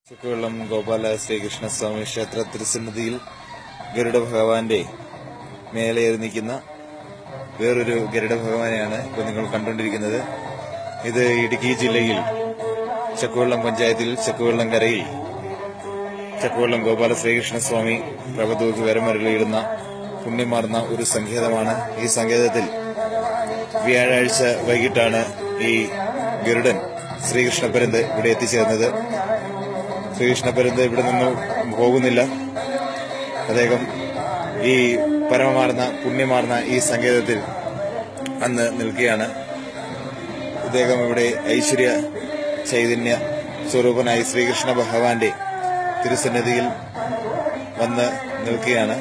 ചക്കുവെള്ളം ഗോപാല ശ്രീകൃഷ്ണസ്വാമി ക്ഷേത്ര തിരുസന്നിധിയിൽ ഗരുഡ ഭഗവാന്റെ മേലേറി നിൽക്കുന്ന വേറൊരു ഗരുഡ ഭഗവാനെയാണ് ഇപ്പോൾ നിങ്ങൾ കണ്ടുകൊണ്ടിരിക്കുന്നത്. ഇത് ഇടുക്കി ജില്ലയിൽ ചക്കുവെള്ളം പഞ്ചായത്തിൽ ചക്കുവെള്ളം കരയിൽ ചക്കുവെള്ളം ഗോപാല ശ്രീകൃഷ്ണസ്വാമി പ്രഭതൂക്ക് വരമരുളിയിടുന്ന പുണ്യമാർന്ന ഒരു സങ്കേതമാണ്. ഈ സങ്കേതത്തിൽ വ്യാഴാഴ്ച വൈകിട്ടാണ് ഈ ഗരുഡൻ ശ്രീകൃഷ്ണപരന്ത് ഇവിടെ എത്തിച്ചേർന്നത്. ശ്രീകൃഷ്ണപരന്ത് ഇവിടെ നിന്ന് പോകുന്നില്ല. അദ്ദേഹം ഈ പരമമാർന്ന പുണ്യമാർന്ന ഈ സങ്കേതത്തിൽ അന്ന് നിൽക്കുകയാണ്. ഇദ്ദേഹം ഇവിടെ ഐശ്വര്യ ചൈതന്യ സ്വരൂപനായി ശ്രീകൃഷ്ണ ഭഗവാന്റെ തിരുസന്നിധിയിൽ വന്ന് നിൽക്കുകയാണ്.